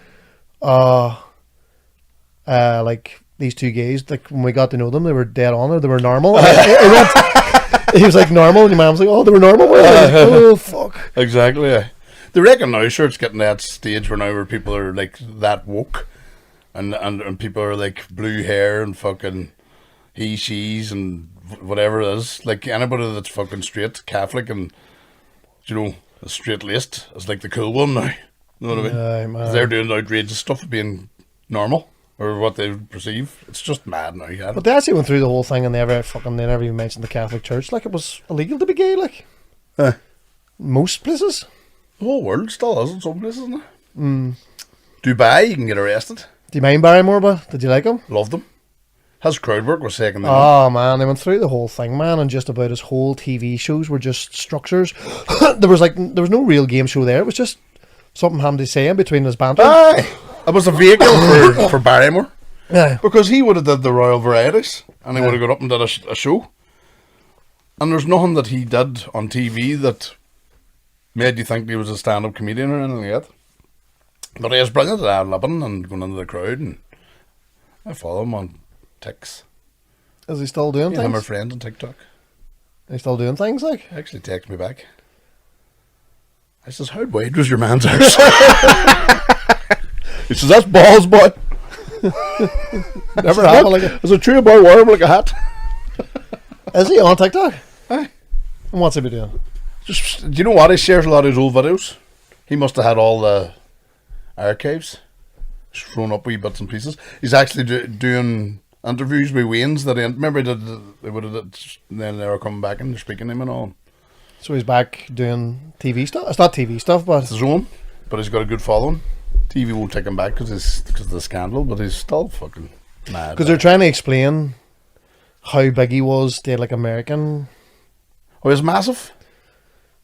like these two gays, like when we got to know them, they were dead on, or they were normal. He was like normal, and your man was like, oh, they were normal. Oh fuck. Exactly. Yeah. They reckon now, sure, it's getting to that stage where people are like that woke, and people are like blue hair and fucking he, she's, and whatever it is. Like anybody that's fucking straight Catholic and straight laced is like the cool one now. You know what I mean? 'Cause they're doing outrageous stuff of being normal or what they perceive. It's just mad now. Yeah. But they actually went through the whole thing and they never even mentioned the Catholic Church. Like it was illegal to be gay. Like most places. The whole world still is in some places, isn't it? Dubai, you can get arrested. Do you mind Barrymore? But did you like him? Loved him. His crowd work was second. Oh man, they went through the whole thing, man, and just about his whole TV shows were just structures. there was no real game show there. It was just something Hamdi saying between his banter. Aye, it was a vehicle for Barrymore. Yeah, Because he would have did the Royal Varieties, and he would have got up and did a show. And there's nothing that he did on TV that made you think he was a stand-up comedian or anything like that. But he was brilliant at ad-libbing and going into the crowd, and I follow him on Tix. is he still doing Him our things? friend on TikTok. Is he still doing things like? He actually texted me back. I says, how wide was your man's house? He says, that's balls, boy. Never happened like it. There's a tree about warm like a hat. Is he on TikTok? Aye. And what's he be doing? Just, do you know what? He shares a lot of his old videos. He must have had all the archives. Just thrown up wee bits and pieces. He's actually doing interviews with Wayne's that remember they would have then they were coming back and they're speaking to him and all. So he's back doing TV stuff. It's not TV stuff, but It's his own, but he's got a good following. TV won't take him back because of the scandal, but he's still fucking mad. because they're trying to explain how big he was to like American. Oh, he's massive.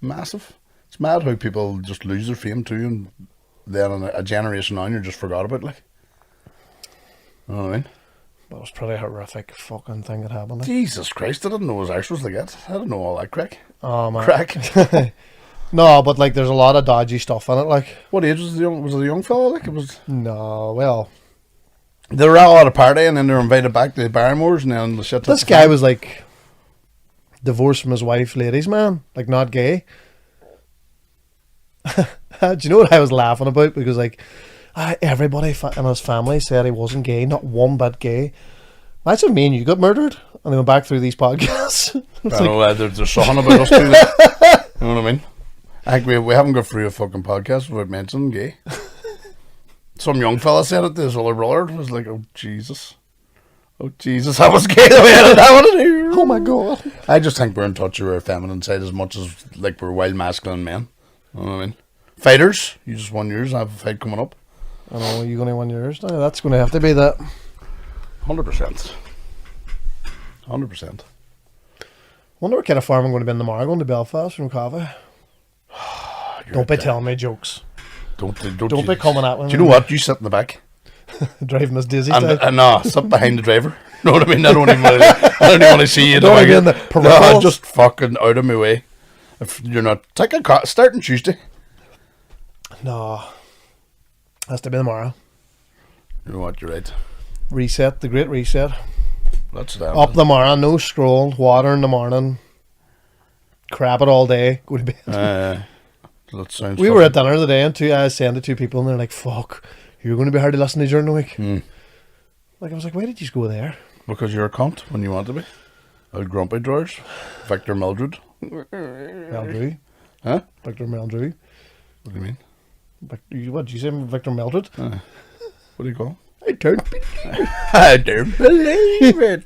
Massive. It's mad how people just lose their fame too, and then in a generation on, you're just forgot about, like. You know what I mean? But it was pretty horrific fucking thing that happened. Like. Jesus Christ, I didn't know his arse was like that. I didn't know all that crack. Oh man. Crack. No, but like there's a lot of dodgy stuff in it. Like What age was the young fella? Like, it was. no, well, They were all at a party and then they were invited back to the Barrymores and then the shit. this guy was like divorced from his wife, ladies man, like not gay. Do you know what I was laughing about? Because like everybody in his family said he wasn't gay, not one bit gay. Imagine me and you got murdered and they went back through these podcasts. I know there's something about us too. Like, you know what I mean? I think we haven't got through a fucking podcast without mentioning gay. Some young fella said it to his older brother. It was like, oh Jesus, I was gay. Oh my god. I just think we're in touch with our feminine side as much as like we're wild masculine men. You know what I mean? Fighters, you just won yours. I have a fight coming up. I know you're going to win yours now. That's going to have to be that. 100%. 100%. Wonder what kind of farm I'm going to be in tomorrow. Going to Belfast from Coffee. Don't be telling me jokes. Don't Don't be coming at me. Do you know what? You sit in the back. Driving Miss Dizzy And, style. no, sit behind the driver. Know what I mean? I don't even want to see you. Don't even in the No, peripherals. just fucking out of my way. If you're not, take a car. Starting Tuesday. No. Has to be tomorrow. You know what? You're right. Reset. The great reset. That's that. Up tomorrow. No scroll. Water in the morning. Crap it all day. Go to bed. That sounds. We were at dinner today and I was saying to two people and they're like, fuck, you're going to be hard to listen to during the week. Like I was like, why did you go there? Because you're a cunt when you want to be. Old grumpy drawers. Victor Mildred. Meldrew. Huh? Victor Meldrew. What do you mean? What did you say, Victor Meldred? What do you call? I don't I don't believe it.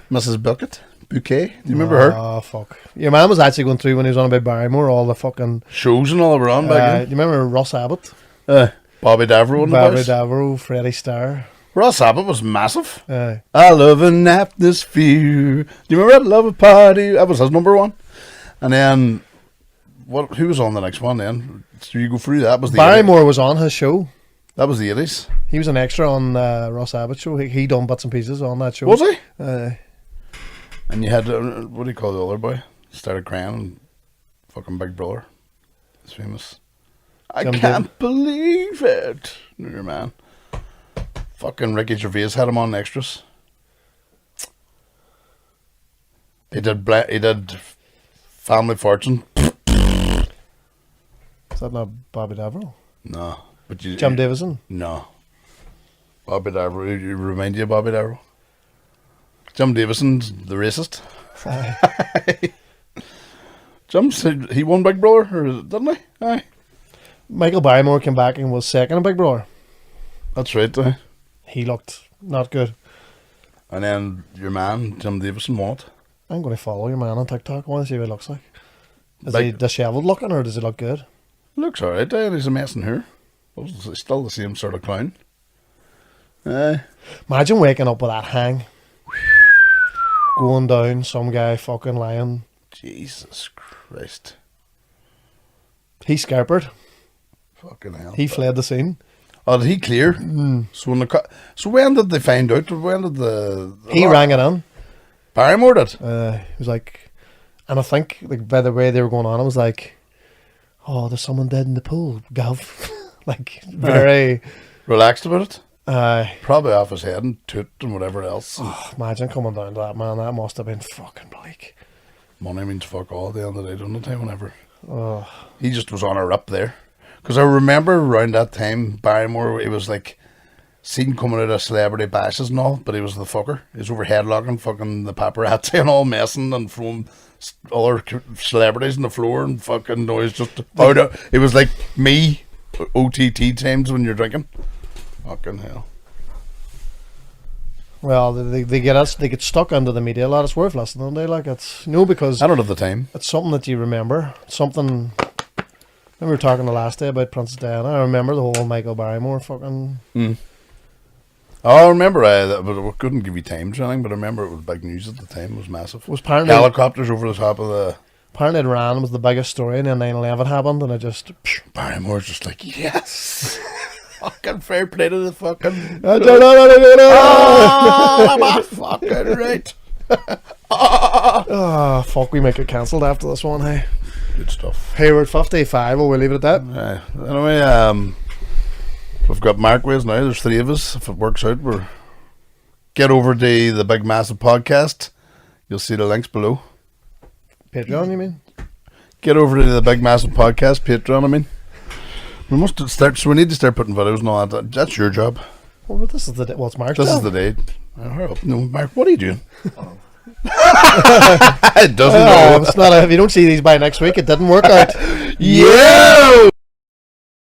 Mrs. Bouquet. Do you remember her? Oh, fuck. Your man was actually going through when he was on about Barrymore, all the fucking... Shows and all that were on back do you remember Ross Abbott? then? Bobby Davro and the Barbara boys. Davro, Freddie Starr. Ross Abbott was massive. Aye. I love an atmosphere. Do you remember that? Love a party? That was his number one. And then, who was on the next one then? So you go through that. Was the Barrymore was on his show. That was the 80s. He was an extra on Ross Abbott's show. He done bits and pieces on that show. Was he? Aye. And you had, what do you call the other boy? Started crying and fucking Big Brother. It's famous. I Jim can't believe it. Your man. Fucking Ricky Gervais had him on extras. He did Family Fortune. Is that not Bobby Davro? No. But Jim Davison? No. Bobby Davro. You remind you of Bobby Davro? Jim Davison's the racist. Jim said he won Big Brother, or didn't he? Aye. Michael Barrymore came back and was second in Big Brother. That's right, aye. He looked not good. And then your man, Jim Davison, won it. I'm going to follow your man on TikTok. I want to see what he looks like. Is Big- he dishevelled looking, or does he look good? Looks alright, and he's a mess in here. Still the same sort of clown. Aye. Imagine waking up with that hang. Going down, some guy fucking lying. Jesus Christ. He scarpered. Fucking hell. He fled the scene. Oh, did he clear? So when did they find out? When did the He rang it in. Barrymore did? He was like, and I think like by the way they were going on, I was like, oh, there's someone dead in the pool, Gav. Like very. Relaxed about it? Probably Probably off his head and toot and whatever else. imagine coming down to that, man. That must have been fucking bleak. Money means fuck all at the end of the day, don't it? Whenever. Oh, He just was on a rip there. Because I remember around that time, Barrymore, it was like, seen coming out of celebrity bashes and all, but he was the fucker. He was over headlocking fucking the paparazzi and all messing and throwing other celebrities on the floor and fucking noise just out of, it was like me, OTT times when you're drinking. Fucking hell. well, they get stuck under the media a lot. It's worth listening. They like it's because I don't have the time. it's something that you remember. Something. We were talking the last day about Princess Diana. I remember the whole Michael Barrymore fucking. Oh, I remember, but we couldn't give you times or anything, but I remember it was big news at the time. It was massive. It was apparently Helicopters over the top of the... apparently Iran was the biggest story, and then 9/11 happened, and it just. Barrymore's just like, yes! Fucking fair play to the fucking... I'm fucking right. Oh, fuck, we might get cancelled after this one, hey. Good stuff. Hayward 55, will we leave it at that? Anyway, we've got Markways now. There's 3 of us. If it works out, get over to the Big Massive Podcast. You'll see the links below. Patreon, you mean? Get over to the Big Massive Podcast, Patreon, I mean. We must start, so we need to start putting videos and all that. That's your job. Well, this is the day. Well, it's Mark's This job. is the day. Hurry up. No, Mark, what are you doing? It doesn't know. It's not if you don't see these by next week, it didn't work out. Yeah!